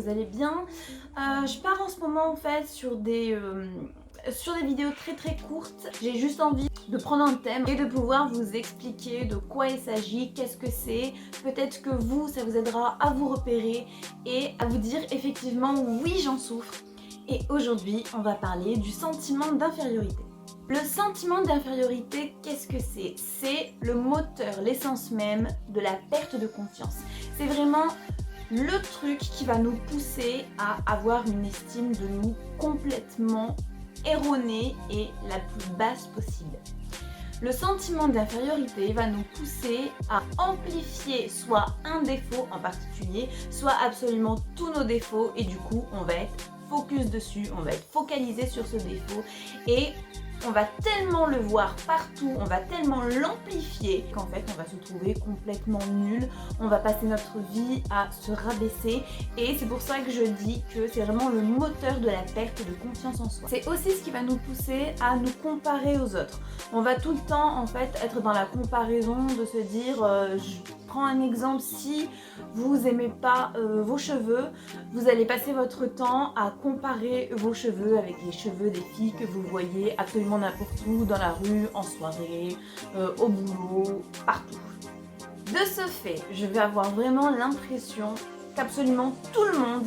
vous allez bien. Je pars en ce moment en fait sur des vidéos très courtes. J'ai juste envie de prendre un thème et de pouvoir vous expliquer de quoi il s'agit, qu'est-ce que c'est. Peut-être que vous, ça vous aidera à vous repérer et à vous dire effectivement oui, j'en souffre. Et aujourd'hui, on va parler du sentiment d'infériorité. Le sentiment d'infériorité, qu'est-ce que c'est? C'est le moteur, l'essence même de la perte de confiance. C'est vraiment le truc qui va nous pousser à avoir une estime de nous complètement erronée et la plus basse possible. Le sentiment d'infériorité va nous pousser à amplifier soit un défaut en particulier, soit absolument tous nos défauts, et du coup on va être focus dessus, on va être focalisé sur ce défaut et on va tellement le voir partout, on va tellement l'amplifier qu'en fait on va se trouver complètement nul, on va passer notre vie à se rabaisser, et c'est pour ça que je dis que c'est vraiment le moteur de la perte de confiance en soi. C'est aussi ce qui va nous pousser à nous comparer aux autres. On va tout le temps en fait être dans la comparaison, de se dire, je prends un exemple, si vous aimez pas vos cheveux, vous allez passer votre temps à comparer vos cheveux avec les cheveux des filles que vous voyez absolument n'importe où, dans la rue, en soirée, au boulot, partout. De ce fait, je vais avoir vraiment l'impression qu'absolument tout le monde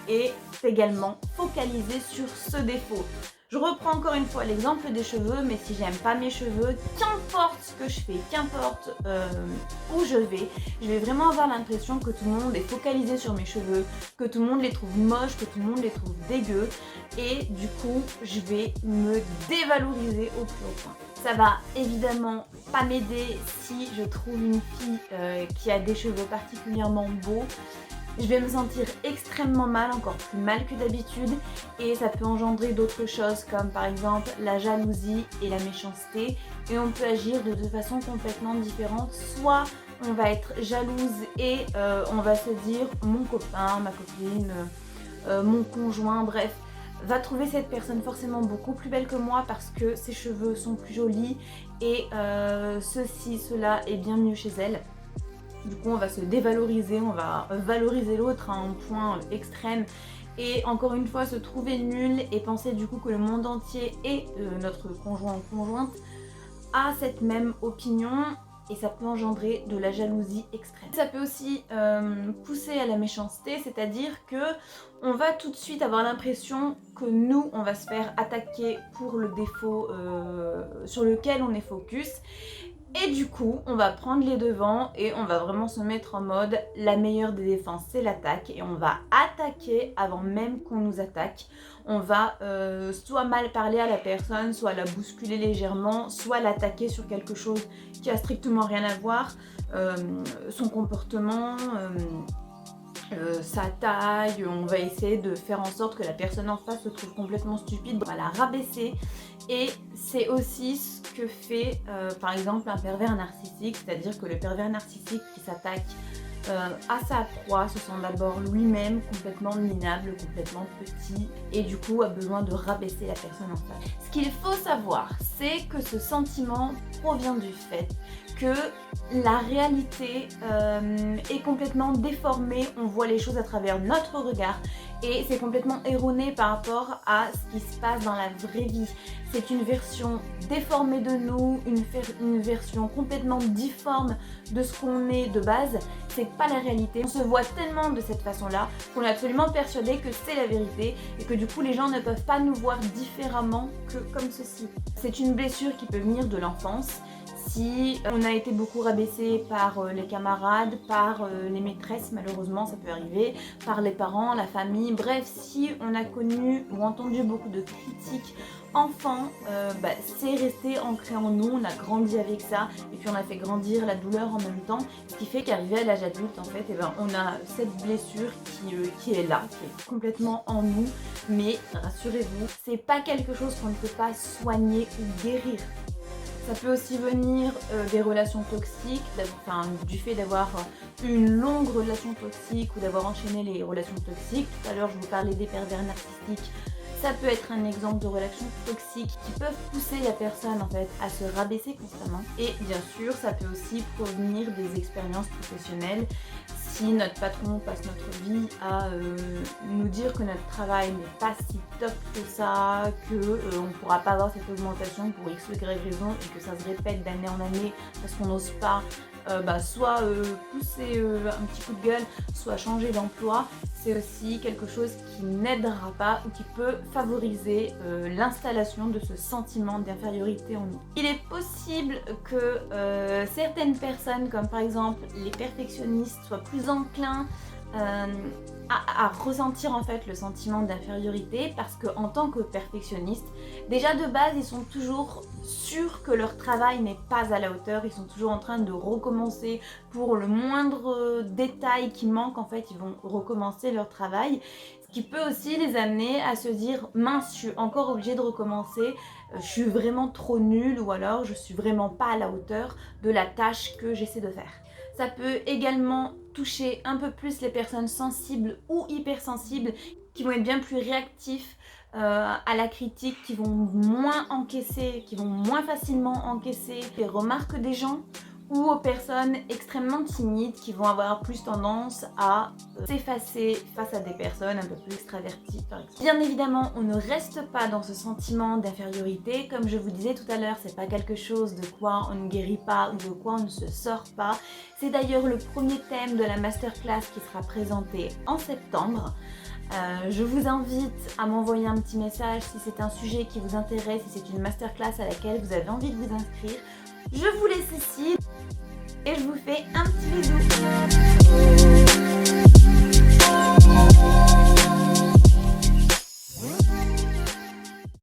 est également focalisé sur ce défaut. Je reprends encore une fois l'exemple des cheveux, mais si j'aime pas mes cheveux, qu'importe ce que je fais, qu'importe où je vais vraiment avoir l'impression que tout le monde est focalisé sur mes cheveux, que tout le monde les trouve moches, que tout le monde les trouve dégueux, et du coup, je vais me dévaloriser au plus haut point. Ça va évidemment pas m'aider si je trouve une fille qui a des cheveux particulièrement beaux. Je vais me sentir extrêmement mal, encore plus mal que d'habitude, et ça peut engendrer d'autres choses comme par exemple la jalousie et la méchanceté, et on peut agir de deux façons complètement différentes. Soit on va être jalouse et on va se dire mon copain, ma copine, mon conjoint, bref, va trouver cette personne forcément beaucoup plus belle que moi parce que ses cheveux sont plus jolis et ceci, cela est bien mieux chez elle. Du coup on va se dévaloriser, on va valoriser l'autre à un point extrême et encore une fois se trouver nul et penser du coup que le monde entier et notre conjoint ou conjointe a cette même opinion, et ça peut engendrer de la jalousie extrême. Ça peut aussi pousser à la méchanceté, c'est-à-dire que on va tout de suite avoir l'impression que nous, on va se faire attaquer pour le défaut sur lequel on est focus. Et du coup, on va prendre les devants et on va vraiment se mettre en mode la meilleure des défenses, c'est l'attaque, et on va attaquer avant même qu'on nous attaque. On va soit mal parler à la personne, soit la bousculer légèrement, soit l'attaquer sur quelque chose qui a strictement rien à voir, son comportement, sa taille. On va essayer de faire en sorte que la personne en face se trouve complètement stupide, on va la rabaisser. Et c'est aussi ce que fait par exemple un pervers narcissique, c'est-à-dire que le pervers narcissique qui s'attaque à sa proie se sent d'abord lui-même complètement minable, complètement petit, et du coup a besoin de rabaisser la personne en face. Ce qu'il faut savoir, c'est que ce sentiment provient du fait que la réalité est complètement déformée, on voit les choses à travers notre regard et c'est complètement erroné par rapport à ce qui se passe dans la vraie vie. C'est une version déformée de nous, une version complètement difforme de ce qu'on est de base. C'est pas la réalité. On se voit tellement de cette façon-là qu'on est absolument persuadé que c'est la vérité et que du coup les gens ne peuvent pas nous voir différemment que comme ceci. C'est une blessure qui peut venir de l'enfance. Si on a été beaucoup rabaissé par les camarades, par les maîtresses, malheureusement ça peut arriver, par les parents, la famille, bref, si on a connu ou entendu beaucoup de critiques enfant, c'est resté ancré en nous, on a grandi avec ça et puis on a fait grandir la douleur en même temps, ce qui fait qu'arrivé à l'âge adulte en fait, on a cette blessure qui est là, qui est complètement en nous, mais rassurez-vous, c'est pas quelque chose qu'on ne peut pas soigner ou guérir. Ça peut aussi venir des relations toxiques, du fait d'avoir une longue relation toxique ou d'avoir enchaîné les relations toxiques. Tout à l'heure je vous parlais des pervers narcissiques. Ça peut être un exemple de relations toxiques qui peuvent pousser la personne en fait à se rabaisser constamment. Et bien sûr, ça peut aussi provenir des expériences professionnelles. si notre patron passe notre vie à nous dire que notre travail n'est pas si top que ça, que on ne pourra pas avoir cette augmentation pour x ou y raison et que ça se répète d'année en année parce qu'on n'ose pas soit pousser un petit coup de gueule, soit changer d'emploi, c'est aussi quelque chose qui n'aidera pas ou qui peut favoriser l'installation de ce sentiment d'infériorité en nous. Il est possible que certaines personnes, comme par exemple les perfectionnistes, soient plus enclins à ressentir en fait le sentiment d'infériorité parce qu'en tant que perfectionniste, déjà de base ils sont toujours sûrs que leur travail n'est pas à la hauteur, ils sont toujours en train de recommencer pour le moindre détail qui manque, en fait ils vont recommencer leur travail, ce qui peut aussi les amener à se dire mince, je suis encore obligée de recommencer, je suis vraiment trop nulle ou alors je suis vraiment pas à la hauteur de la tâche que j'essaie de faire. Ça peut également toucher un peu plus les personnes sensibles ou hypersensibles qui vont être bien plus réactifs à la critique, qui vont moins encaisser, qui vont moins facilement encaisser les remarques des gens, ou aux personnes extrêmement timides qui vont avoir plus tendance à s'effacer face à des personnes un peu plus extraverties par exemple. Bien évidemment, on ne reste pas dans ce sentiment d'infériorité. Comme je vous disais tout à l'heure, c'est pas quelque chose de quoi on ne guérit pas ou de quoi on ne se sort pas. C'est d'ailleurs le premier thème de la masterclass qui sera présentée en septembre. Je vous invite à m'envoyer un petit message si c'est un sujet qui vous intéresse, si c'est une masterclass à laquelle vous avez envie de vous inscrire. Je vous laisse ici et je vous fais un petit bisou.